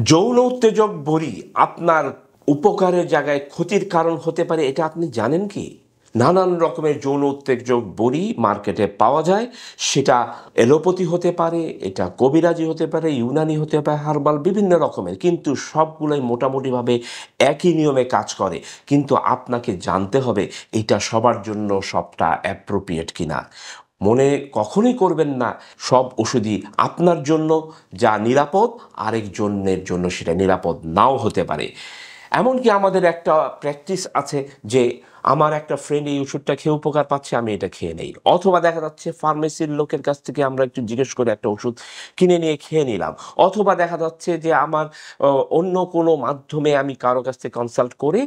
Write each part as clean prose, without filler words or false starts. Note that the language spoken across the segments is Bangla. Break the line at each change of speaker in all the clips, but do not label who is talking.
যৌন উত্তেজক বড়ি আপনার উপকারের জায়গায় ক্ষতির কারণ হতে পারে, এটা আপনি জানেন কি? নানান রকমের যৌন উত্তেজক বড়ি মার্কেটে পাওয়া যায়। সেটা এলোপ্যাথি হতে পারে, এটা কবিরাজি হতে পারে, ইউনানি হতে পারে, হার্বাল বিভিন্ন রকমের, কিন্তু সবগুলোই মোটামুটিভাবে একই নিয়মে কাজ করে। কিন্তু আপনাকে জানতে হবে এটা সবার জন্য সবটা অ্যাপ্রোপ্রিয়েট কিনা। মনে কখনোই করবেন না সব ওষুধই আপনার জন্য যা নিরাপদ আরেকজনের জন্য সেটা নিরাপদ নাও হতে পারে। এমনকি আমাদের একটা প্র্যাকটিস আছে যে আমার একটা ফ্রেন্ড এই ওষুধটা খেয়ে উপকার পাচ্ছে, আমি এটা খেয়ে নেই। অথবা দেখা যাচ্ছে ফার্মেসির লোকের কাছ থেকে আমরা একটু জিজ্ঞেস করে একটা ওষুধ কিনে নিয়ে খেয়ে নিলাম। অথবা দেখা যাচ্ছে যে আমার অন্য কোনো মাধ্যমে আমি কারো কাছ থেকে কনসাল্ট করে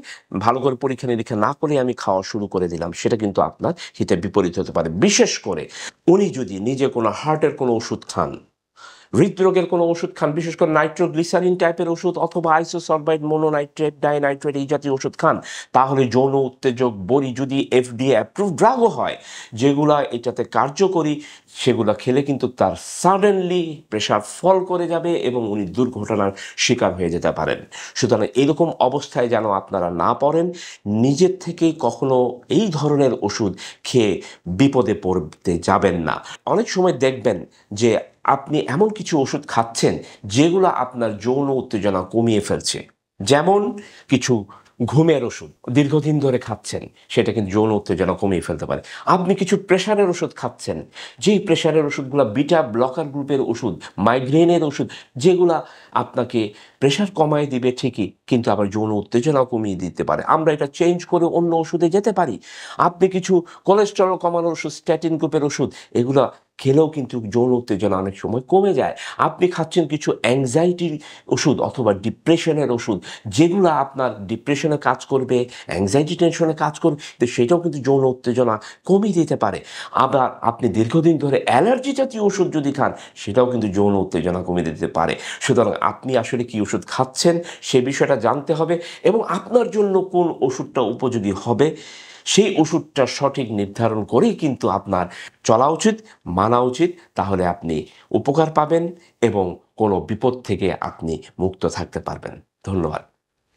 ভালো করে পরীক্ষা নিরীক্ষা না করে আমি খাওয়া শুরু করে দিলাম, সেটা কিন্তু আপনার হিতে বিপরীত হতে পারে। বিশেষ করে উনি যদি নিজে কোনো হার্টের কোনো ওষুধ খান, হৃদরোগের কোনো ওষুধ খান, বিশেষ করে নাইট্রোগ্লিসারিন টাইপের ওষুধ অথবা আইসোসলবাইড, মোনোনাইট্রেট, ডাইনাইট্রেট এই জাতীয় ওষুধ খান, তাহলে যৌন উত্তেজক বড়ি যদি FDA অ্যাপ্রুভ ড্রাগও হয়, যেগুলা এটাতে কার্যকরী, সেগুলা খেলে কিন্তু তার সাডেনলি প্রেশার ফল করে যাবে এবং উনি দুর্ঘটনার শিকার হয়ে যেতে পারেন। সুতরাং এরকম অবস্থায় যেন আপনারা না পড়েন, নিজের থেকেই কখনো এই ধরনের ওষুধ খেয়ে বিপদে পড়তে যাবেন না। অনেক সময় দেখবেন যে আপনি এমন কিছু ওষুধ খাচ্ছেন যেগুলো আপনার যৌন উত্তেজনা কমিয়ে ফেলছে। যেমন কিছু ঘুমের ওষুধ দীর্ঘদিন ধরে খাচ্ছেন, সেটা কিন্তু যৌন উত্তেজনা কমিয়ে ফেলতে পারে। আপনি কিছু প্রেশারের ওষুধ খাচ্ছেন, যেই প্রেশারের ওষুধগুলো বিটা ব্লকার গ্রুপের ওষুধ, মাইগ্রেনের ওষুধ, যেগুলা আপনাকে প্রেশার কমায় দিবে ঠিকই, কিন্তু আবার যৌন উত্তেজনাও কমিয়ে দিতে পারে। আমরা এটা চেঞ্জ করে অন্য ওষুধে যেতে পারি। আপনি কিছু কোলেস্টেরল কমানোর ওষুধ, স্ট্যাটিন গ্রুপের ওষুধ, এগুলো খেলেও কিন্তু যৌন উত্তেজনা অনেক সময় কমে যায়। আপনি খাচ্ছেন কিছু অ্যাংজাইটির ওষুধ অথবা ডিপ্রেশনের ওষুধ, যেগুলো আপনার ডিপ্রেশনে কাজ করবে, অ্যাংজাইটি টেনশনে কাজ করবে, তো সেটাও কিন্তু যৌন উত্তেজনা কমিয়ে দিতে পারে। আবার আপনি দীর্ঘদিন ধরে অ্যালার্জি জাতীয় ওষুধ যদি খান, সেটাও কিন্তু যৌন উত্তেজনা কমিয়ে দিতে পারে। সুতরাং আপনি আসলে কি ওষুধ খাচ্ছেন সে বিষয়টা জানতে হবে এবং আপনার জন্য কোন ওষুধটা উপযোগী হবে সেই ওষুধটা সঠিক নির্ধারণ করেই কিন্তু আপনার চলা উচিত, মানা উচিত। তাহলে আপনি উপকার পাবেন এবং কোনো বিপদ থেকে আপনি মুক্ত থাকতে পারবেন। ধন্যবাদ।